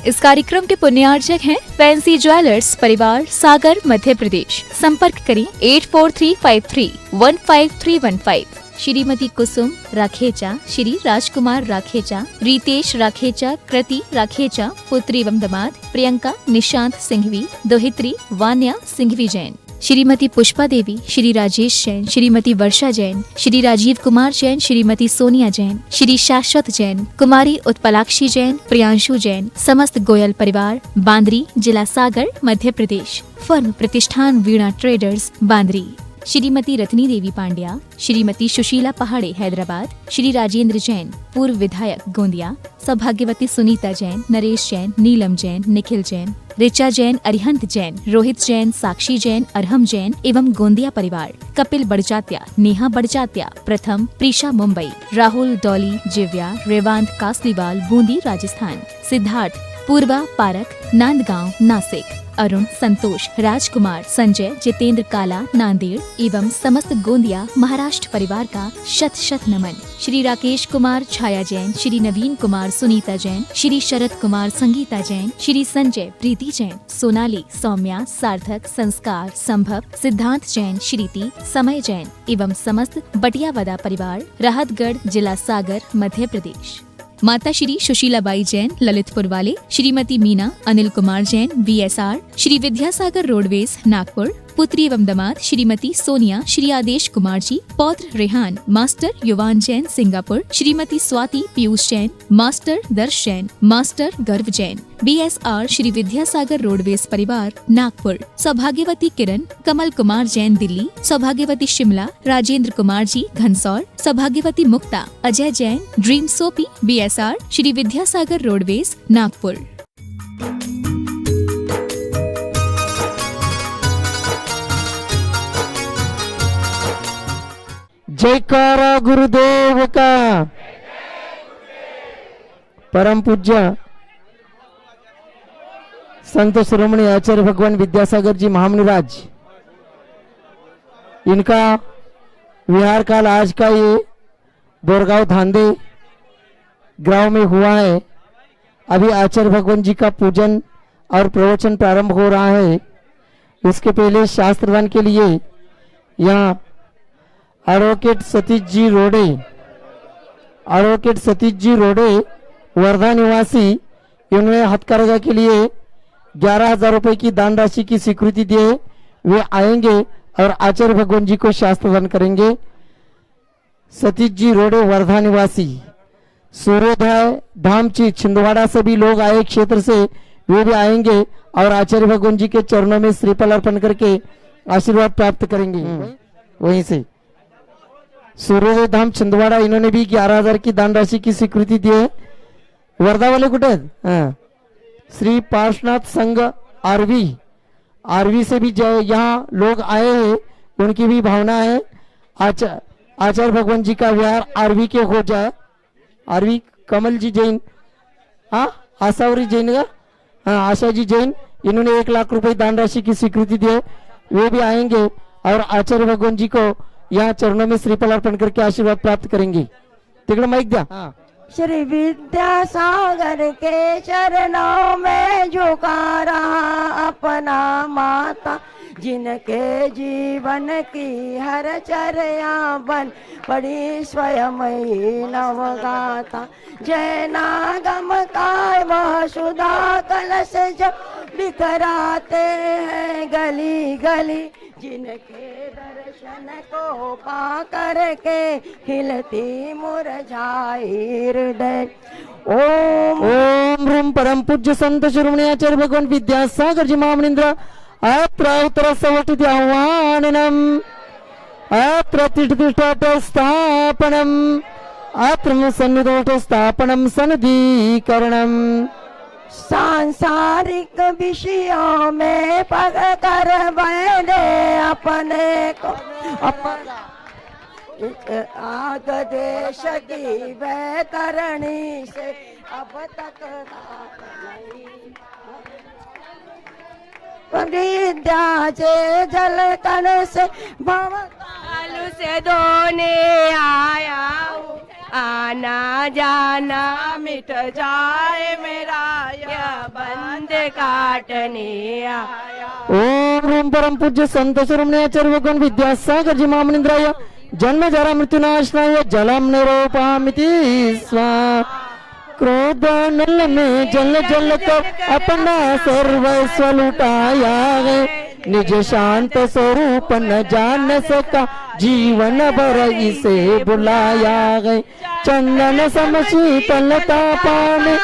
इस कार्यक्रम के पुण्यार्चक हैं फैंसी ज्वेलर्स परिवार, सागर, मध्य प्रदेश। संपर्क करें 8435315315। श्रीमती कुसुम राखेचा, श्री राजकुमार राखेचा, रितेश राखेचा, कृति राखेचा, पुत्री एवं दामाद प्रियंका निशांत सिंघवी, दोहित्री वान्या सिंघवी जैन, श्रीमती पुष्पा देवी, श्री राजेश जैन, श्रीमती वर्षा जैन, श्री राजीव कुमार जैन, श्रीमती सोनिया जैन, श्री शाश्वत जैन, कुमारी उत्पलाक्षी जैन, प्रियांशु जैन, समस्त गोयल परिवार, बांद्री, जिला सागर, मध्य प्रदेश। फर्म प्रतिष्ठान वीणा ट्रेडर्स, बांद्री। श्रीमती रत्नी देवी पांड्या, श्रीमती सुशीला पहाड़े हैदराबाद, श्री राजेंद्र जैन पूर्व विधायक गोंदिया, सौभाग्यवती सुनीता जैन, नरेश जैन, नीलम जैन, निखिल जैन, ऋचा जैन, अरिहंत जैन, रोहित जैन, साक्षी जैन, अरहम जैन एवं गोंदिया परिवार। कपिल बड़जात्या, नेहा बड़जात्या, प्रथम, प्रीशा मुंबई, राहुल डॉली जिव्या, रेवांत कासलीवाल बूंदी राजस्थान, सिद्धार्थ पूर्वा पारक नांदगांव नासिक, अरुण संतोष राजकुमार संजय जितेंद्र काला नांदेड़ एवं समस्त गोंदिया महाराष्ट्र परिवार का शत शत नमन। श्री राकेश कुमार छाया जैन, श्री नवीन कुमार सुनीता जैन, श्री शरद कुमार संगीता जैन, श्री संजय प्रीति जैन, सोनाली सौम्या सार्थक संस्कार संभव सिद्धांत जैन, श्रीति समय जैन एवं समस्त बटियावदा परिवार, राहतगढ़, जिला सागर, मध्य प्रदेश। माता श्री सुशीलाबाई जैन ललितपुर वाले, श्रीमती मीना अनिल कुमार जैन VSR, श्री विद्यासागर रोडवेज नागपुर, पुत्री एवं दामाद श्रीमती सोनिया, श्री आदेश कुमार जी, पौत्र रेहान, मास्टर युवान जैन सिंगापुर, श्रीमती स्वाति पीयूष जैन, मास्टर दर्श जैन, मास्टर गर्व जैन BSR, श्री विद्यासागर रोडवेज परिवार नागपुर, सौभाग्यवती किरण कमल कुमार जैन दिल्ली, सौभाग्यवती शिमला राजेंद्र कुमार जी घनसौर, सौभाग्यवती Mukta Ajay Jain Dream Soapy BSR, Shri Vidyasagar roadways Nagpur. जयकारा गुरुदेव का। परम पूज्य संत शिरोमणि आचार्य भगवान विद्यासागर जी महामुनिराज, इनका विहार काल आज का ये बोरगांव धांधे गांव में हुआ है। अभी आचार्य भगवान जी का पूजन और प्रवचन प्रारंभ हो रहा है। उसके पहले शास्त्रदान के लिए यहाँ एडवोकेट सतीश जी रोडे वर्धा निवासी, इन्होंने हथकरघा के लिए 11,000 रुपए की दान राशि की स्वीकृति दी है। वे आएंगे और आचार्य भगवान जी को शास्त्रदान करेंगे। सतीश जी रोडे वर्धा निवासी, सूर्योदय धाम छिंदवाड़ा से भी लोग आए क्षेत्र से, वे भी आएंगे और आचार्य भगवान जी के चरणों में श्रीफल अर्पण करके आशीर्वाद प्राप्त करेंगे। वहीं से सूर्योदय धाम छिंदवाड़ा, इन्होंने भी 11,000 की दान राशि की स्वीकृति दी है। वर्धा वाले कुछ श्री पार्श्वनाथ संघ आरवी से भी यहाँ लोग आए हैं, उनकी भी भावना है आचार्य भगवान जी का विहार आरवी के हो जाए। आरवी कमल जी जैन, आशावरी जैन का, आशा जी जैन, इन्होंने 1 लाख रुपए दान राशि की स्वीकृति दी है। वे भी आएंगे और आचार्य भगवान जी को यहाँ चरणों में श्रीफल अर्पण करके आशीर्वाद प्राप्त करेंगे। तिकड़ माइक दिया। श्री विद्यासागर के चरणों में झुका रहा अपना माता, जिनके जीवन की हर चर्या बन पड़ी स्वयं ही नवगाता। जय नागम काय वह सुधा कलश जो बिखराते हैं गली गली, जिनके दर्शन को पा करके खिलती मुरझाई हृदय। ओम ह्रीं परम पूज्य संत शिरोमणि आचार्य भगवान विद्यासागर जी महामुनीन्द्र अत्र उत्तर सवष्टि आह्वाननम अत्र तिष्ठतिष्ठत स्थापनम अत्र सन्निधोष्ठ स्थापनम सन्निधिकरणम। सांसारिक विषयों में पग कर बैठे अपने को आग देश की बैतरणी से अब तक विद्या से जलकन से भवकाल से धोने आया आना जाना मिट जाए मेरा यह काटने आया। ओम ह्रूम परम पूज्य संत शिरोमणी आचार्य भगवान विद्यासागर जी महामुनींद्राय जन्म जरा मृत्युनाशनाय जलम निरूपयामिति स्वाहा। क्रोध नल में जल जल कर अपना सर्वस्व लुटाया है, निज शांत स्वरूप न जान सका जीवन भर इसे बुलाया है। चंदन सम शीतलता पाने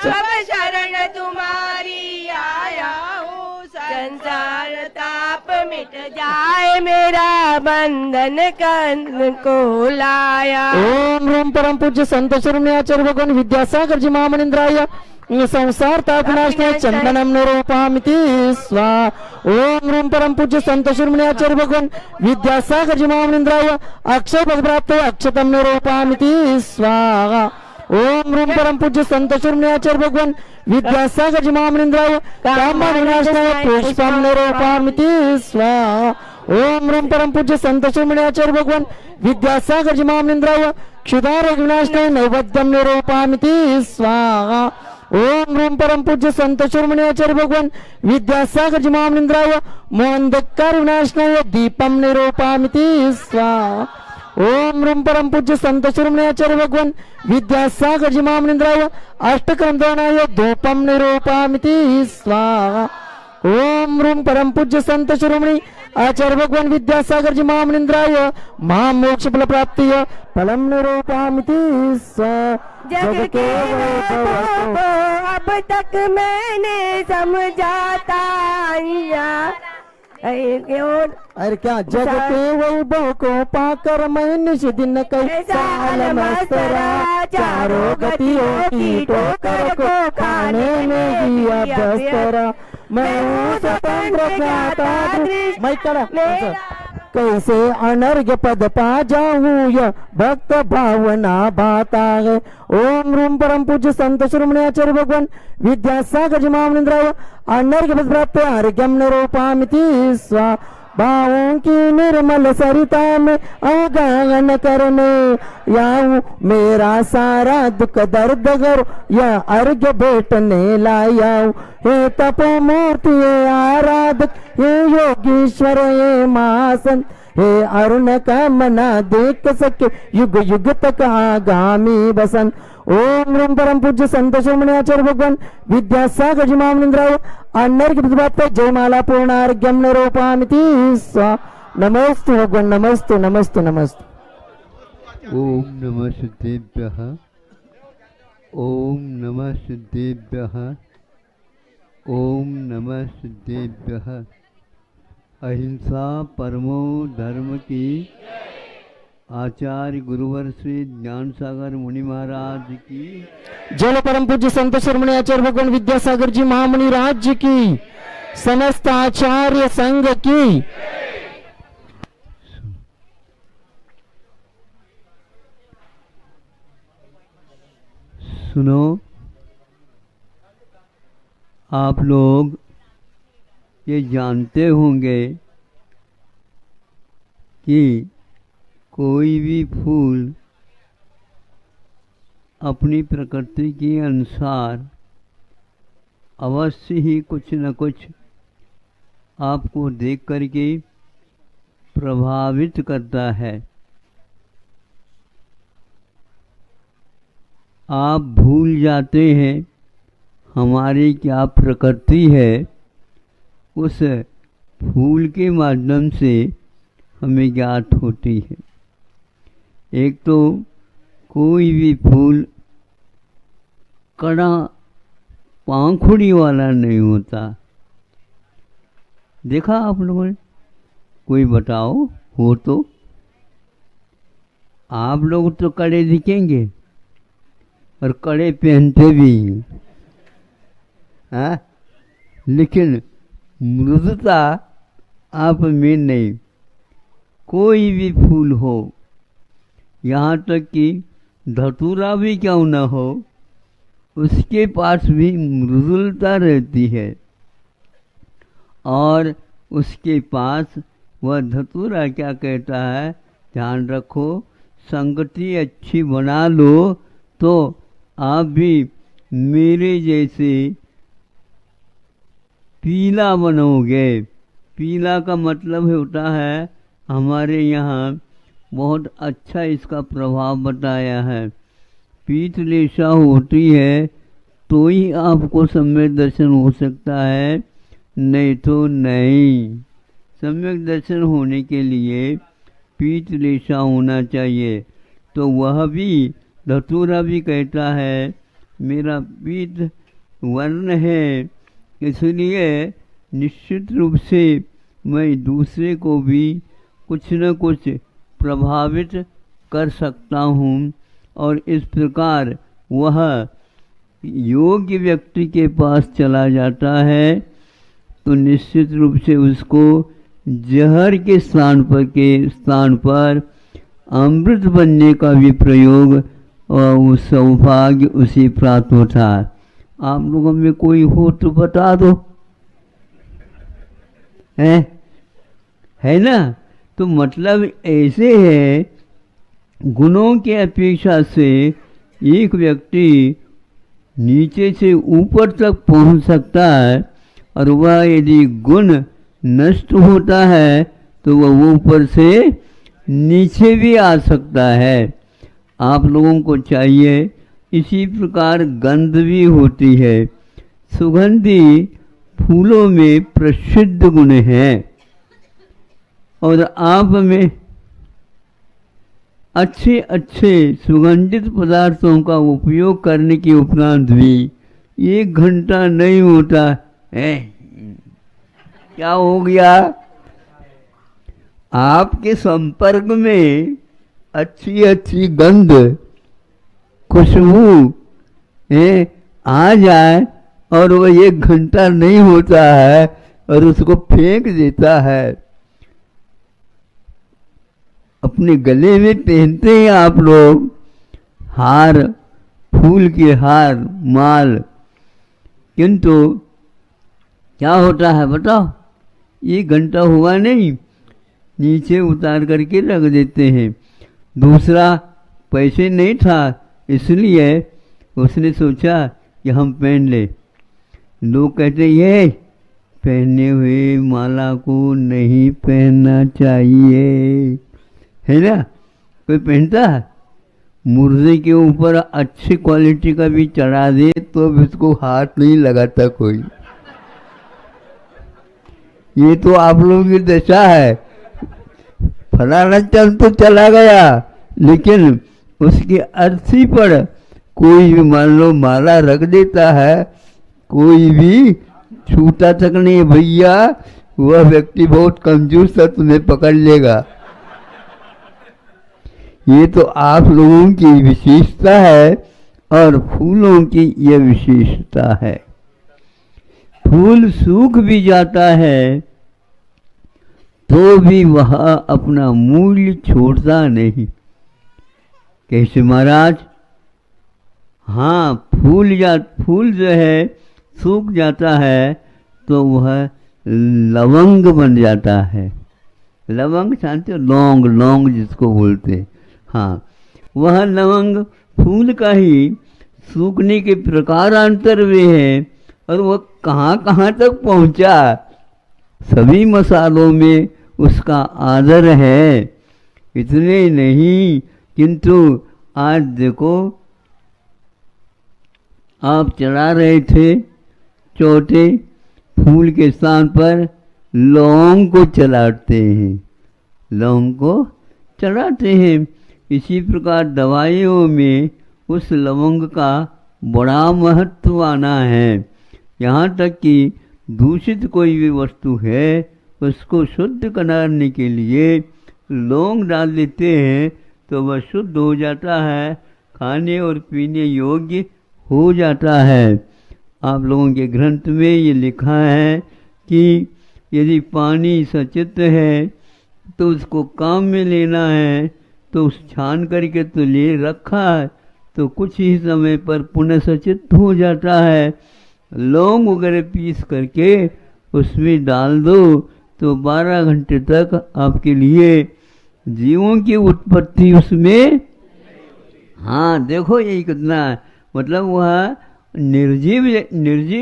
अब शरण तुम्हारी आया हूँ, संसार ताप मिट जाए मेरा बंधन कंध को लाया। ओम ह्रूम परम पूज्य संत शिरोमणी आचार्य भगवान विद्यासागर जी महामुनींद्राय संसार तापनाशनाय चंदनम निरूपयामिति स्वाहा। ओम ह्रूम परम पूज्य संत शिरोमणी आचार्य भगवान विद्यासागर जी महामुनींद्राय अक्षय पद प्राप्त अक्षतम निरूपयामिति स्वाहा। ओम ह्रूम परम पूज्य संत शिरोमणी आचार्य भगवान विद्यासागर जी महामुनींद्राय काम विनाशनाय पुष्पम निरूपयामिति स्वाहा। ओम ह्रूम परम पूज्य संत शिरोमणी आचार्य भगवान विद्यासागर जी महामुनींद्राय क्षुधारोग विनाशनाय नैवेद्यम निरूपयामिति स्वाहा। ओम ह्रूम परम पूज्य संत शिरोमणी आचार्य भगवान विद्यासागर जी महामुनींद्राय मोहंधकार विनाशनाय दीपम निरूपयामिति स्वाहा। ओम ह्रूम परम पूज्य संत शिरोमणी आचार्य भगवान विद्यासागर जी महामुनींद्राय अष्टकर्म दानाय धूपम निरूपयामिति स्वाहा। ओम ह्रूम परम पूज्य संत शिरोमणी आचार्य भगवान विद्यासागर जी महामुनींद्राय महामोक्ष फल प्राप्ति फलम निरूपयामिति स्वाहा। जग के वैभव को अब तक मैंने समझाता अरे क्या जग के वैभव को पाकर मैं निश दिन कई साल मस्त रहा, चारों गतियों की ठोकर को खाने में दिया व्यस्त। मैं हूँ स्वतंत्र ज्ञाता मैं करा कैसे अनर्घ्य पद पा जाऊं यह भक्त भावना भाता है। ओम ह्रूम परम पूज्य संत शिरोमणी आचार्य भगवान विद्यासागर जी महामुनींद्राय अनर्घ्य पद प्राप्त अर्घ्यम निरूपयामिति स्वाहा। भावों की निर्मल सरिता में अवगाहन करने याऊं मेरा सारा दुख दर्द करो यह अर्घ्य भेटने लाया हूँ। हे तपो मूर्ति हे आराधक हे योगीश्वर हे महासंत हे अरुण का मना देख सके युग युग तक आगामी बसंत। ओम ह्रूम परम पूज्य संत शिरोमणी आचार्य भगवान विद्यासागर जी महामुनींद्राय अनर्घ्य प्राप्त जयमाला पूर्णार्घ्यम निरूपयामिति स्वाहा। नमस्तु भगवान नमस्तु नमस्तु नमस्तु। ओम नमः सिद्धेभ्यः ओम नमः सिद्धेभ्यः ओम नमः सिद्धेभ्यः। अहिंसा परमो धर्म की आचार्य गुरुवर श्री ज्ञान सागर मुनि महाराज की जय। परम पूज्य संत शिरोमणी आचार्य भगवान विद्यासागर जी महामुनि राज्य की समस्त आचार्य संघ की। सुनो, आप लोग ये जानते होंगे कि कोई भी फूल अपनी प्रकृति के अनुसार अवश्य ही कुछ न कुछ आपको देख करके प्रभावित करता है। आप भूल जाते हैं हमारी क्या प्रकृति है, उस फूल के माध्यम से हमें ज्ञात होती है। एक तो कोई भी फूल कड़ा पांखुड़ी वाला नहीं होता। देखा आप लोगों ने? कोई बताओ हो तो? आप लोग तो कड़े दिखेंगे और कड़े पहनते भी हैं, लेकिन मृदुता आप में नहीं। कोई भी फूल हो, यहाँ तक कि धतूरा भी क्यों न हो, उसके पास भी मृदुलता रहती है। और उसके पास वह धतूरा क्या कहता है, ध्यान रखो, संगति अच्छी बना लो तो आप भी मेरे जैसे पीला बनोगे। पीला का मतलब होता है, हमारे यहाँ बहुत अच्छा इसका प्रभाव बताया है। पीत रेशा होती है तो ही आपको सम्यक दर्शन हो सकता है, नहीं तो नहीं। सम्यक दर्शन होने के लिए पीत रेशा होना चाहिए। तो वह भी धतूरा भी कहता है मेरा पीत वर्ण है, इसलिए निश्चित रूप से मैं दूसरे को भी कुछ न कुछ प्रभावित कर सकता हूँ। और इस प्रकार वह योग्य व्यक्ति के पास चला जाता है तो निश्चित रूप से उसको जहर के स्थान पर अमृत बनने का भी प्रयोग और वो सौभाग्य उसे प्राप्त होता है। आप लोगों में कोई हो तो बता दो, है ना। तो मतलब ऐसे है, गुणों के अपेक्षा से एक व्यक्ति नीचे से ऊपर तक पहुंच सकता है, और वह यदि गुण नष्ट होता है तो वह ऊपर से नीचे भी आ सकता है। आप लोगों को चाहिए, इसी प्रकार गंध भी होती है। सुगंधी फूलों में प्रसिद्ध गुण हैं, और आप में अच्छे अच्छे सुगंधित पदार्थों का उपयोग करने के उपरांत भी 1 घंटा नहीं होता है। क्या हो गया? आपके संपर्क में अच्छी अच्छी गंध खुशबू आ जाए और वह 1 घंटा नहीं होता है और उसको फेंक देता है। अपने गले में पहनते हैं आप लोग हार, फूल के हार, माल, किंतु क्या होता है बताओ? 1 घंटा हुआ नहीं, नीचे उतार करके रख देते हैं। दूसरा, पैसे नहीं था इसलिए उसने सोचा कि हम पहन ले। लोग कहते ये पहने हुए माला को नहीं पहनना चाहिए, है ना। कोई पहनता है? मुर्दे के ऊपर अच्छी क्वालिटी का भी चढ़ा दे तो भी उसको हाथ नहीं लगाता कोई। ये तो आप लोगों की दशा है। फलाना चंद तो चला गया, लेकिन उसकी अर्थी पर कोई भी मान लो माला रख देता है, कोई भी छूता तक नहीं। भैया वह व्यक्ति बहुत कंजूस था, तुम्हें पकड़ लेगा। ये तो आप लोगों की विशेषता है और फूलों की यह विशेषता है। फूल सूख भी जाता है तो भी वह अपना मूल्य छोड़ता नहीं। कैसे महाराज? हाँ, फूल जो है सूख जाता है तो वह लवंग बन जाता है। लवंग जानते हो? लौंग जिसको बोलते हैं। हाँ, वह लवंग फूल का ही सूखने के प्रकारांतर वे है, और वह कहाँ कहाँ तक पहुँचा। सभी मसालों में उसका आदर है। इतने नहीं, किंतु आज देखो आप चढ़ा रहे थे चौथे फूल के स्थान पर लौंग को चढ़ाते हैं, लौंग को चढ़ाते हैं। इसी प्रकार दवाइयों में उस लवंग का बड़ा महत्व आना है। यहाँ तक कि दूषित कोई भी वस्तु है उसको शुद्ध करने के लिए लौंग डाल देते हैं तो वह शुद्ध हो जाता है, खाने और पीने योग्य हो जाता है। आप लोगों के ग्रंथ में ये लिखा है कि यदि पानी सचित है तो उसको काम में लेना है, तो उस छान करके तो ले रखा है तो कुछ ही समय पर पुनः सचित हो जाता है। लौंग वगैरह पीस करके उसमें डाल दो तो 12 घंटे तक आपके लिए जीवों की उत्पत्ति उसमें। हाँ देखो ये कितना, मतलब वह निर्जीव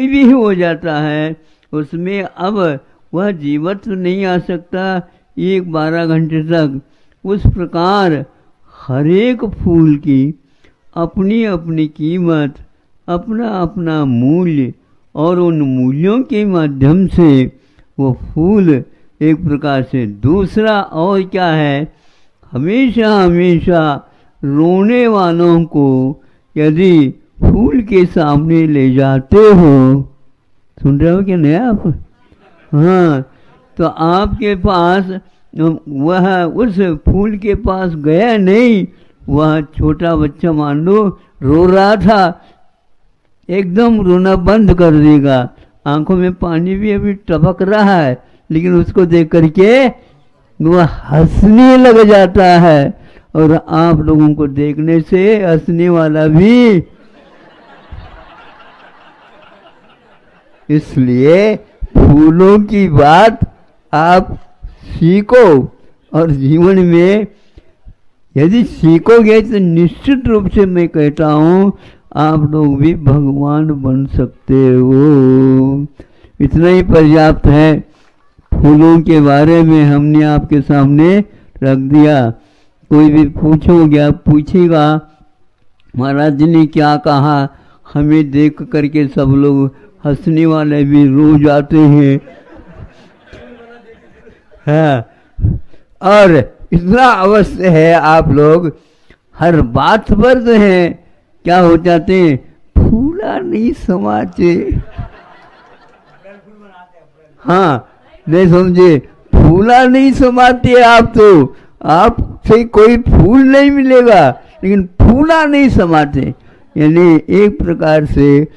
भी हो जाता है उसमें अब वह जीवत्व नहीं आ सकता 12 घंटे तक। उस प्रकार हर एक फूल की अपनी अपनी कीमत, अपना अपना मूल्य, और उन मूल्यों के माध्यम से वो फूल एक प्रकार से दूसरा और क्या है, हमेशा हमेशा रोने वालों को यदि फूल के सामने ले जाते हो, सुन रहे हो कि नहीं आप? हाँ, तो आपके पास वह उस फूल के पास गया नहीं, वह छोटा बच्चा मान लो रो रहा था, एकदम रोना बंद कर देगा, आंखों में पानी भी अभी टपक रहा है, लेकिन उसको देख करके वह हंसने लग जाता है। और आप लोगों को देखने से हंसने वाला भी, इसलिए फूलों की बात आप सीखो, और जीवन में यदि सीखोगे तो निश्चित रूप से मैं कहता हूँ आप लोग भी भगवान बन सकते हो। इतना ही पर्याप्त है। फूलों के बारे में हमने आपके सामने रख दिया। कोई भी पूछोगे, आप पूछेगा महाराज जी ने क्या कहा, हमें देख करके सब लोग हंसने वाले भी रो जाते हैं। हाँ, और इतना अवश्य है आप लोग हर बात पर जो है क्या हो जाते हैं, फूला नहीं समाते। हाँ, नहीं समझे, फूला नहीं समाते आप, तो आपसे कोई फूल नहीं मिलेगा, लेकिन फूला नहीं समाते, यानी एक प्रकार से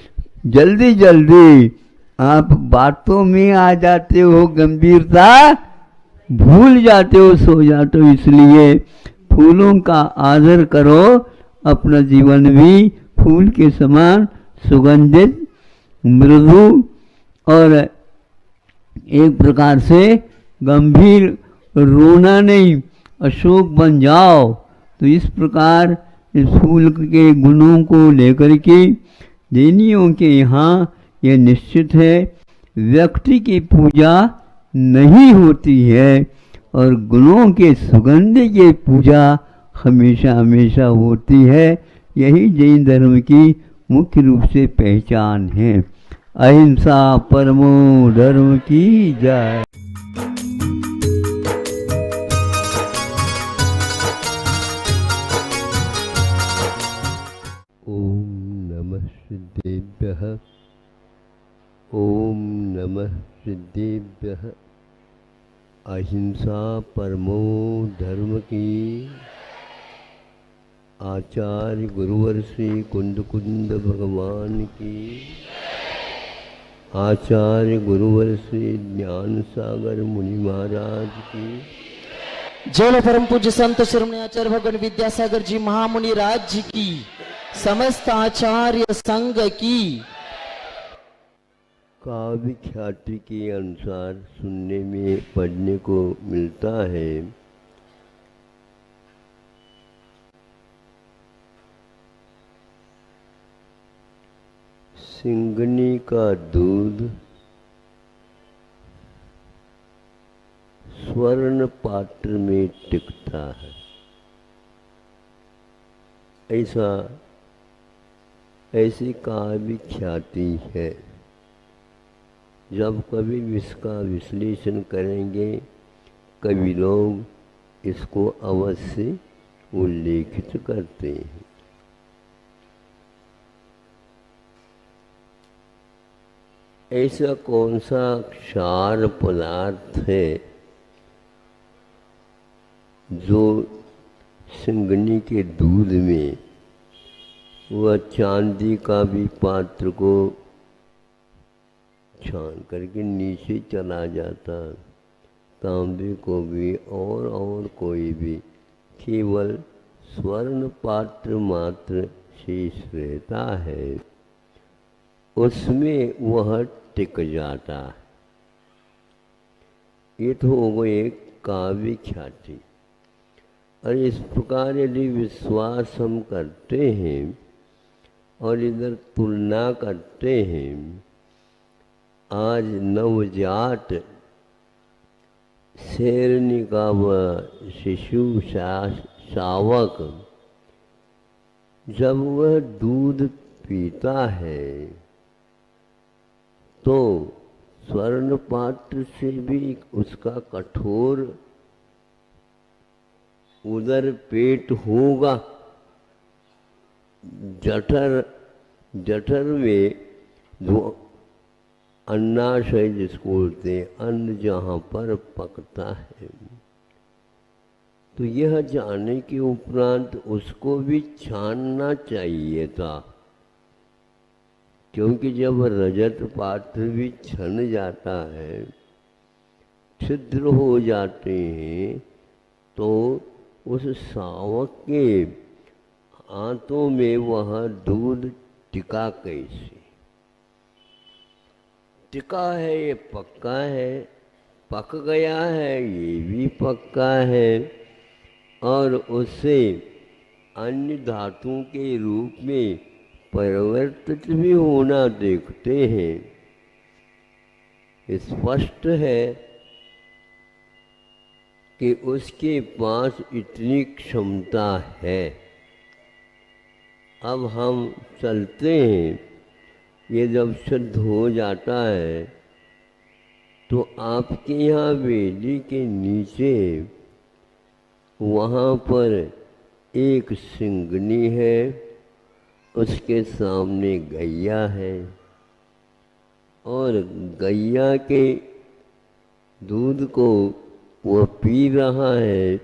जल्दी जल्दी आप बातों में आ जाते हो, गंभीरता भूल जाते हो, सो जाते हो। इसलिए फूलों का आदर करो, अपना जीवन भी फूल के समान सुगंधित, मृदु और एक प्रकार से गंभीर, रोना नहीं, अशोक बन जाओ। तो इस प्रकार इस फूल के गुणों को लेकर के जैनियों के यहाँ यह निश्चित है, व्यक्ति की पूजा नहीं होती है और गुणों के सुगंध की पूजा हमेशा हमेशा होती है। यही जैन धर्म की मुख्य रूप से पहचान है। अहिंसा परमो धर्म की जय। ओम नमः सिद्धेभ्यः, ओम नमः सिद्धेभ्यः। अहिंसा परमो धर्म की। आचार्य गुरुवर श्री कुंद कुंद भगवान की। आचार्य गुरुवर श्री ज्ञान सागर मुनि महाराज की। जय परम पूज्य संत शिरोमणि आचार्य भगवान विद्यासागर जी महामुनि राज जी की, समस्त आचार्य संघ की। काव्य ख्याति के अनुसार सुनने में पढ़ने को मिलता है, सिंगनी का दूध स्वर्ण पात्र में टिकता है। ऐसी काव्य ख्याति है। जब कभी इसका विश्लेषण करेंगे, कवि लोग इसको अवश्य उल्लेखित करते हैं। ऐसा कौन सा क्षार पदार्थ है जो सिंगनी के दूध में वह चांदी का भी पात्र को छान करके नीचे चला जाता, तांबे को भी और कोई भी, केवल स्वर्ण पात्र मात्र शेष रहता है, उसमें वह टिक जाता है। ये तो हो गई एक काव्य ख्याति। और इस प्रकार यदि विश्वास हम करते हैं और इधर तुलना करते हैं आज नवजात शेरनी का वह शिशु शावक जब वह दूध पीता है तो स्वर्ण पात्र से भी उसका कठोर उदर पेट होगा। जठर में जो अन्नाशय जिसको बोलते हैं, अन्न जहाँ पर पकता है, तो यह जाने के उपरांत उसको भी छानना चाहिए था, क्योंकि जब रजत पात्र भी छन जाता है, छिद्र हो जाते हैं, तो उस शावक के हाथों में वह दूध टिका कैसे? टिका है ये पक्का है, पक गया है ये भी पक्का है, और उससे अन्य धातुओं के रूप में परिवर्तित भी होना देखते हैं। स्पष्ट है कि उसके पास इतनी क्षमता है। अब हम चलते हैं, ये जब शुद्ध हो जाता है तो आपके यहाँ वेदी के नीचे वहाँ पर एक सिंगनी है, उसके सामने गैया है, और गैया के दूध को वो पी रहा है,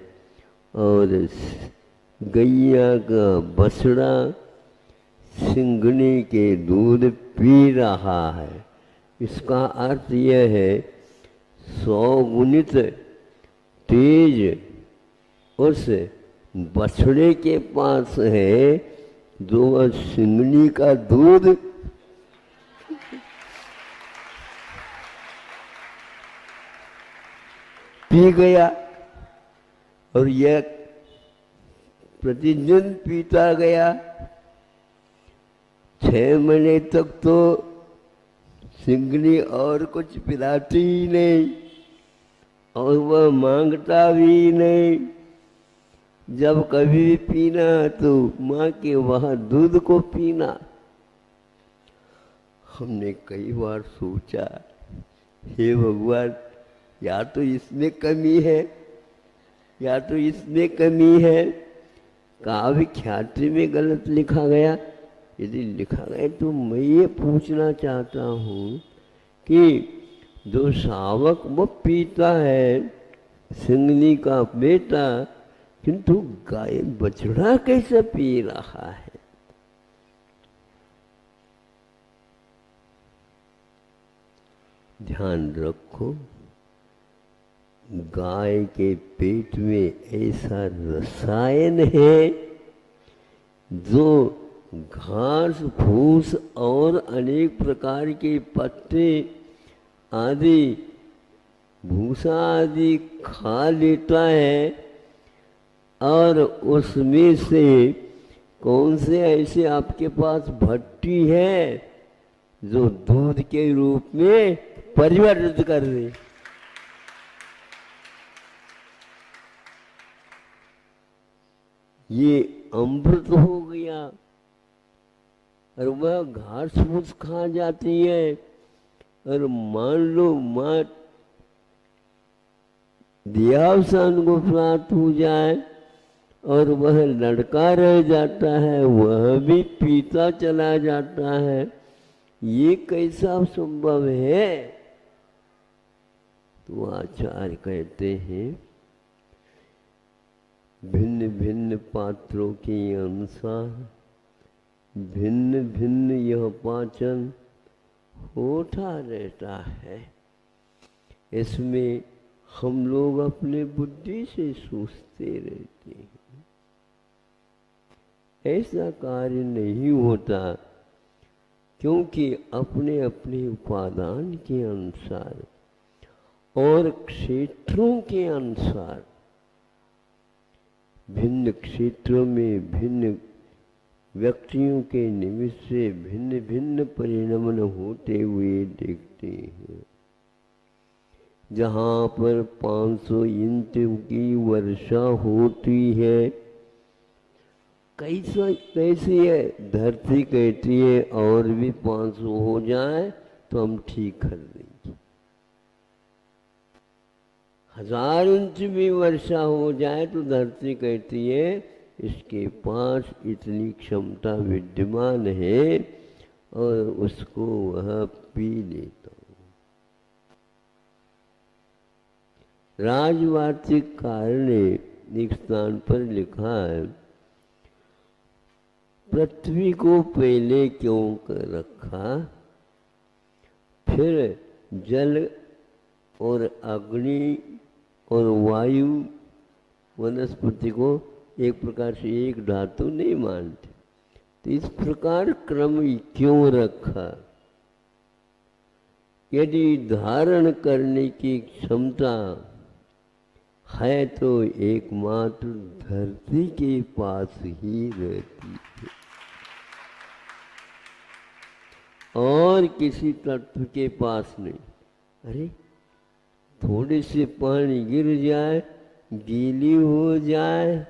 और गैया का बछड़ा सिंगनी के दूध पी रहा है। इसका अर्थ यह है 100 गुणित तेज उस बछड़े के पास है, जो वह सिंगनी का दूध पी गया, और यह प्रतिदिन पीता गया। 6 महीने तक तो सिंगनी और कुछ पिलाती ही नहीं, और वह मांगता भी नहीं। जब कभी भी पीना तो माँ के वहाँ दूध को पीना। हमने कई बार सोचा, हे भगवान, या तो इसमें कमी है, या तो इसमें कमी है। काव्य ख्याति में गलत लिखा गया। यदि लिखा गया तो मैं ये पूछना चाहता हूँ कि जो शावक वो पीता है, सिंगनी का बेटा, किंतु गाय बछड़ा कैसे पी रहा है? ध्यान रखो, गाय के पेट में ऐसा रसायन है जो घास फूस और अनेक प्रकार के पत्ते आदि भूसा आदि खा लेता है, और उसमें से कौन से ऐसे आपके पास भट्टी है जो दूध के रूप में परिवर्तित कर दे? ये अमृत हो गया, और वह घास फूस खा जाती है, और मान लो माँ देहावसान को प्राप्त हो जाए और वह लड़का रह जाता है, वह भी पीता चला जाता है, ये कैसा संभव है? तो आचार्य कहते हैं, भिन्न भिन्न पात्रों के अनुसार भिन्न भिन्न यह पाचन होता रहता है। इसमें हम लोग अपने बुद्धि से सोचते रहते हैं, ऐसा कार्य नहीं होता, क्योंकि अपने अपने उपादान के अनुसार और क्षेत्रों के अनुसार भिन्न क्षेत्रों में भिन्न व्यक्तियों के निमित्त से भिन्न भिन्न परिणमन होते हुए देखते हैं। जहाँ पर 500 इंच की वर्षा होती है, कैसी है धरती कहती है और भी 500 हो जाए तो हम ठीक कर देंगे। 1000 इंच भी वर्षा हो जाए तो धरती कहती है इसके पास इतनी क्षमता विद्यमान है और उसको वह पी लेता हूँ। राजवार्तिककार ने एक स्थान पर लिखा है, पृथ्वी को पहले क्यों कर रखा, फिर जल और अग्नि और वायु वनस्पति को एक प्रकार से एक धातु नहीं मानते, तो इस प्रकार क्रम क्यों रखा। यदि धारण करने की क्षमता है तो एकमात्र धरती के पास ही रहती है और किसी तत्व के पास नहीं। अरे थोड़े से पानी गिर जाए, गीली हो जाए,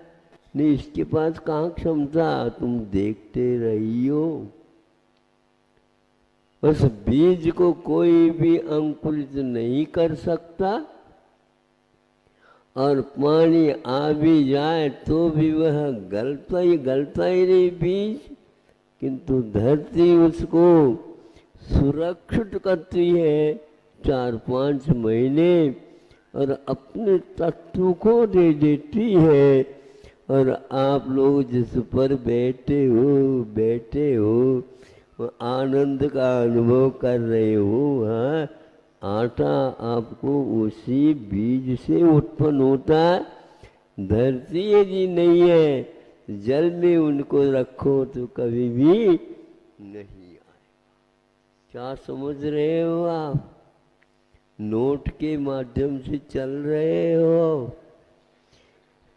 नहीं इसके पास कहाँ क्षमता, तुम देखते रहियो। उस बीज को कोई भी अंकुरित नहीं कर सकता और पानी आ भी जाए तो भी वह गलता ही नहीं बीज, किंतु धरती उसको सुरक्षित करती है 4-5 महीने और अपने तत्व को दे देती है। और आप लोग जिस पर बैठे हो वो आनंद का अनुभव कर रहे हो, वहाँ आटा आपको उसी बीज से उत्पन्न होता है। धरती यदि नहीं है, जल में उनको रखो तो कभी भी नहीं आए। क्या समझ रहे हो आप? नोट के माध्यम से चल रहे हो,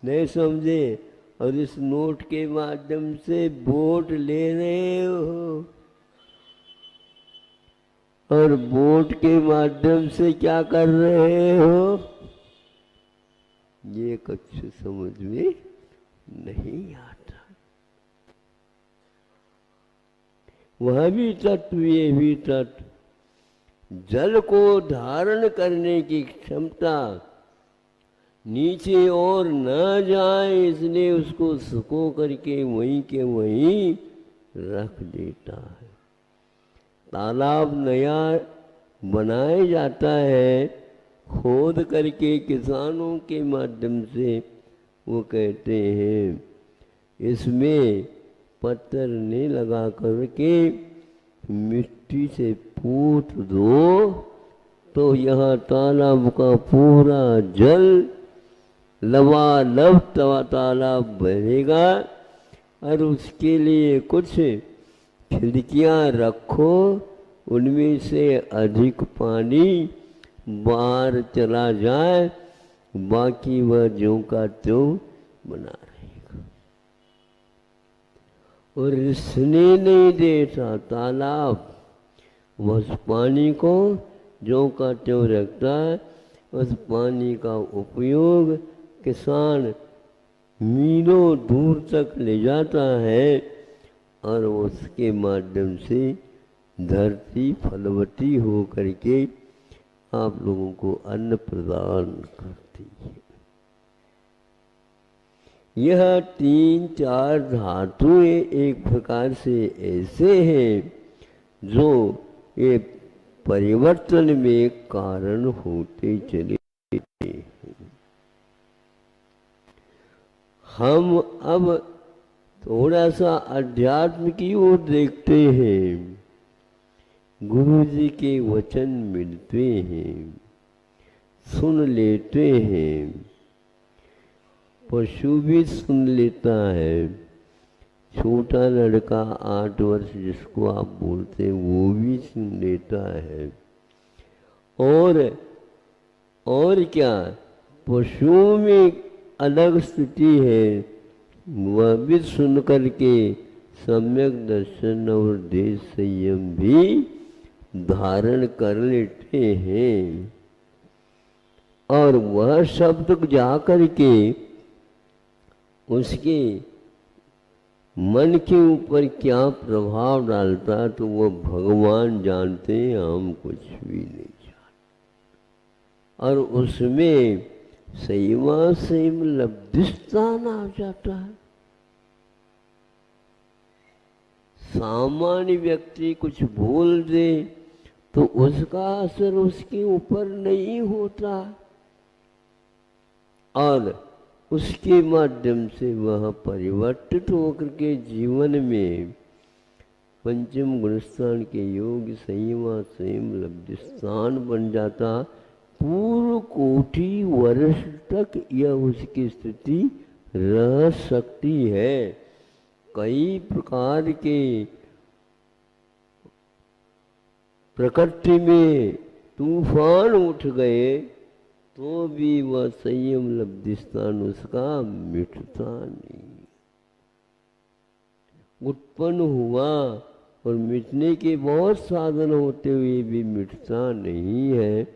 नहीं समझे? और इस नोट के माध्यम से वोट ले रहे हो और वोट के माध्यम से क्या कर रहे हो, ये कुछ समझ में नहीं आता। वह भी तत्व, ये भी तत्व। जल को धारण करने की क्षमता नीचे और न जाए, इसलिए उसको सुखो करके वहीं के वहीं रख देता है। तालाब नया बनाया जाता है, खोद करके किसानों के माध्यम से वो कहते हैं इसमें पत्थर नहीं लगा करके मिट्टी से पूछ दो तो यहाँ तालाब का पूरा जल लबालब तालाब बनेगा। और उसके लिए कुछ खिड़कियाँ रखो, उनमें से अधिक पानी बाहर चला जाए, बाकी वह ज्यों का त्यों बना रहेगा। और इसने नहीं देता तालाब, उस पानी को ज्यों का त्यों रखता है। उस पानी का उपयोग किसान मीलों दूर तक ले जाता है और उसके माध्यम से धरती फलवती हो करके आप लोगों को अन्न प्रदान करती है। यह 3-4 धातुएं एक प्रकार से ऐसे हैं जो ये परिवर्तन में कारण होते चले हैं। हम अब थोड़ा सा अध्यात्म की ओर देखते हैं। गुरु जी के वचन मिलते हैं, सुन लेते हैं। पशु भी सुन लेता है, छोटा लड़का 8 वर्ष जिसको आप बोलते हैं वो भी सुन लेता है। और क्या, पशुओं में अलग स्थिति है, वह भी सुन करके सम्यक दर्शन और देश संयम भी धारण कर लेते हैं। और वह शब्द जा कर के उसके मन के ऊपर क्या प्रभाव डालता तो वो भगवान जानते हैं, हम कुछ भी नहीं जानते। और उसमें संयम लब्धि स्थान आ जाता है। सामान्य व्यक्ति कुछ बोल दे तो उसका असर उसके ऊपर नहीं होता और उसके माध्यम से वह परिवर्तित होकर के जीवन में पंचम गुणस्थान के योग संयम लब्धि स्थान बन जाता। पूर्व कोटि वर्ष तक यह उसकी स्थिति रह सकती है। कई प्रकार के प्रकृति में तूफान उठ गए तो भी वह संयम लब्धि स्थान उसका मिटता नहीं। उत्पन्न हुआ और मिटने के बहुत साधन होते हुए भी मिटता नहीं है।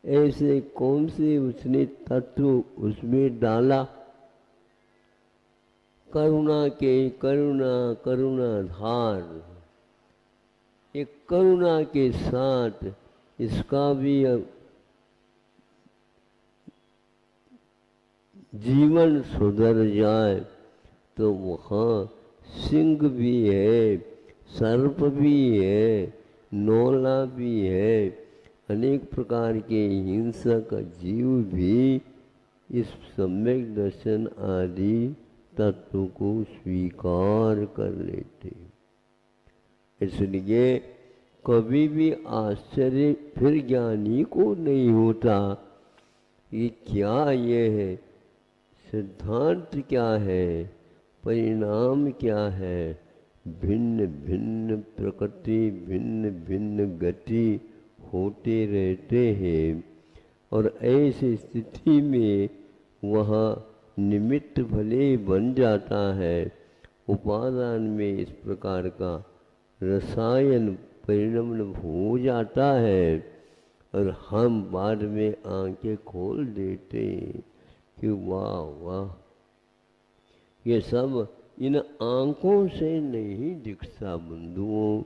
ऐसे कौन से उसने तत्व उसमें डाला? करुणा के करुणाधार, एक करुणा के साथ इसका भी जीवन सुधर जाए तो वहाँ सिंह भी है, सर्प भी है, नौला भी है, अनेक प्रकार के हिंसक जीव भी इस सम्यक दर्शन आदि तत्व को स्वीकार कर लेते। इसलिए कभी भी आश्चर्य फिर ज्ञानी को नहीं होता कि क्या ये है, सिद्धांत क्या है, परिणाम क्या है। भिन्न भिन्न प्रकृति, भिन्न भिन्न गति होते रहते हैं और ऐसी स्थिति में वह निमित्त भले बन जाता है। उपादान में इस प्रकार का रसायन परिणमन हो जाता है और हम बाद में आंखें खोल देते हैं कि वाह वाह, ये सब इन आंखों से नहीं दिखता। बंधुओं,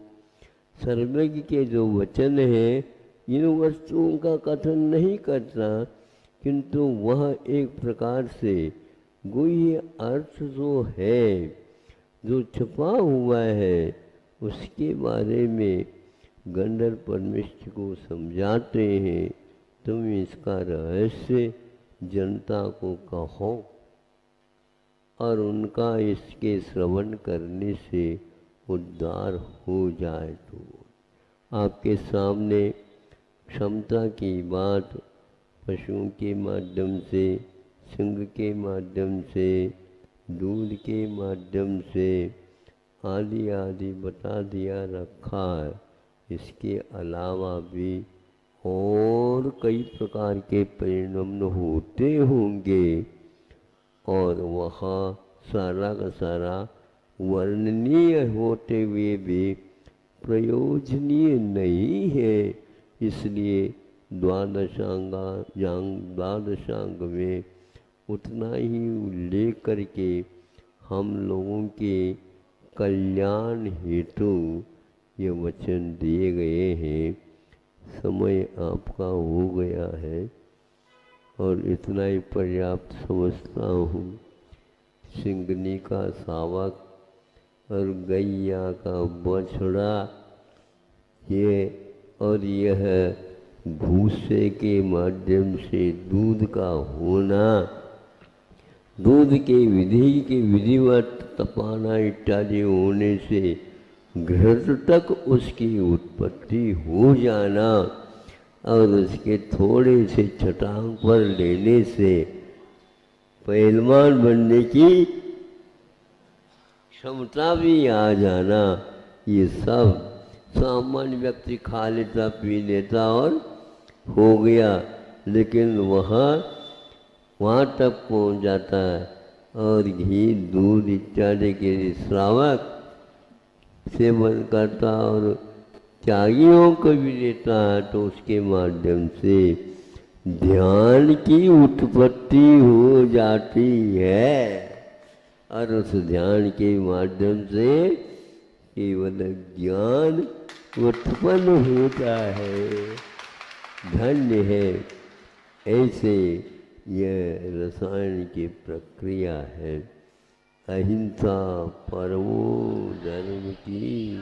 सर्वज्ञ के जो वचन है इन वस्तुओं का कथन नहीं करता, किंतु वह एक प्रकार से गुह्य अर्थ जो है, जो छुपा हुआ है, उसके बारे में गंधर्व परमेश्वर को समझाते हैं। तुम इसका रहस्य जनता को कहो और उनका इसके श्रवण करने से उद्धार हो जाए। तो आपके सामने क्षमता की बात पशुओं के माध्यम से, सिंह के माध्यम से, दूध के माध्यम से आदि आदि बता दिया रखा है। इसके अलावा भी और कई प्रकार के परिणाम होते होंगे और वहाँ सारा का सारा वर्णनीय होते हुए भी प्रयोजनीय नहीं है। इसलिए द्वादशांग में उतना ही उल्लेख करके हम लोगों के कल्याण हेतु ये वचन दिए गए हैं। समय आपका हो गया है और इतना ही पर्याप्त समझता हूँ। सिंगनी का शावक और गैया का बछड़ा ये और यह भूसे के माध्यम से दूध का होना, दूध के विधिवत तपाना इत्यादि होने से घृत तक उसकी उत्पत्ति हो जाना और उसके थोड़े से छटांग पर लेने से पहलवान बनने की क्षमता भी आ जाना, ये सब सामान्य व्यक्ति खा लेता, पी लेता और हो गया। लेकिन वहाँ तक पहुँच जाता है और घी दूध इत्यादि के श्रावक सेवन करता और त्यागियों को भी देता है तो उसके माध्यम से ध्यान की उत्पत्ति हो जाती है और उस ध्यान के माध्यम से केवल ज्ञान उत्पन्न होता है। धन्य है ऐसे यह रसायन की प्रक्रिया है। अहिंसा परमो धर्म की।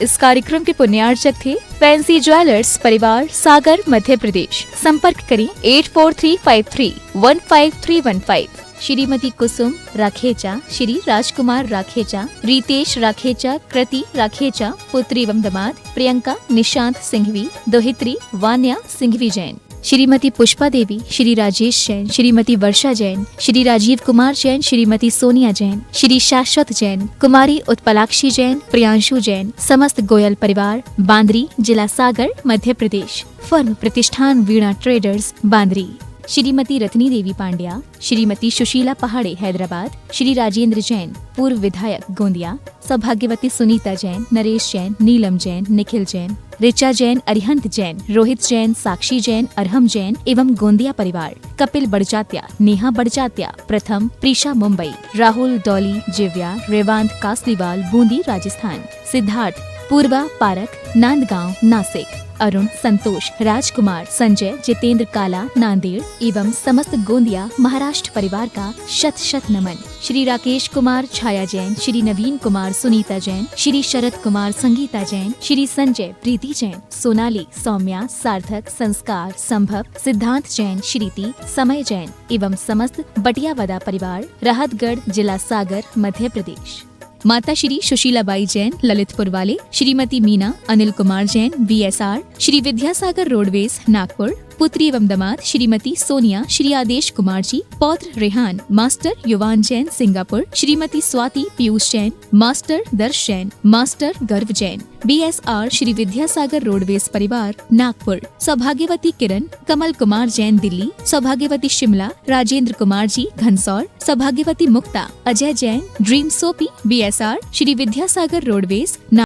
इस कार्यक्रम के पुण्यार्चक थे फैंसी ज्वेलर्स परिवार, सागर, मध्य प्रदेश। संपर्क करें 8435315315। श्रीमती कुसुम राखेचा, श्री राजकुमार राखेचा, रितेश राखेचा, कृति राखेचा, पुत्री एवं दामाद प्रियंका निशांत सिंघवी, दोहित्री वान्या सिंघवी जैन। श्रीमती पुष्पा देवी, श्री राजेश जैन, श्रीमती वर्षा जैन, श्री राजीव कुमार जैन, श्रीमती सोनिया जैन, श्री शाश्वत जैन, कुमारी उत्पलाक्षी जैन, प्रियांशु जैन। समस्त गोयल परिवार, बांद्री, जिला सागर, मध्य प्रदेश। फर्म प्रतिष्ठान वीणा ट्रेडर्स, बांद्री। श्रीमती रत्नी देवी पांड्या, श्रीमती सुशीला पहाड़े हैदराबाद, श्री राजेंद्र जैन पूर्व विधायक गोंदिया, सौभाग्यवती सुनीता जैन, नरेश जैन, नीलम जैन, निखिल जैन, ऋचा जैन, अरिहंत जैन, रोहित जैन, साक्षी जैन, अरहम जैन एवं गोंदिया परिवार। कपिल बड़जात्या, नेहा बड़जात्या, प्रथम, प्रीशा मुंबई, राहुल डॉली, जिव्या, रेवांत कासलीवाल, बूंदी राजस्थान, सिद्धार्थ पूर्वा पारक, नांदगांव नासिक, अरुण, संतोष, राजकुमार, संजय, जितेंद्र काला, नांदेड़ एवं समस्त गोंदिया महाराष्ट्र परिवार का शत शत नमन। श्री राकेश कुमार, छाया जैन, श्री नवीन कुमार, सुनीता जैन, श्री शरद कुमार, संगीता जैन, श्री संजय, प्रीति जैन, सोनाली, सौम्या, सार्थक, संस्कार, संभव, सिद्धांत जैन, श्रीति, समय जैन एवं समस्त बटियावदा परिवार, राहतगढ़, जिला सागर, मध्य प्रदेश। माता श्री सुशीलाबाई जैन, ललितपुर वाले, श्रीमती मीना, अनिल कुमार जैन, VSR, श्री विद्यासागर रोडवेज, नागपुर। पुत्री एवं दामाद श्रीमती सोनिया, श्री आदेश कुमार जी, पौत्र रेहान, मास्टर युवान जैन, सिंगापुर। श्रीमती स्वाति पीयूष जैन, मास्टर दर्श जैन, मास्टर गर्व जैन, BSR, श्री विद्यासागर रोडवेज परिवार, नागपुर। सौभाग्यवती किरण, कमल कुमार जैन, दिल्ली। सौभाग्यवती शिमला, राजेंद्र कुमार जी, घनसौर। सौभाग्यवती Mukta, Ajay Jain, Dream Soapy, BSR, Shri Vidyasagar roadways.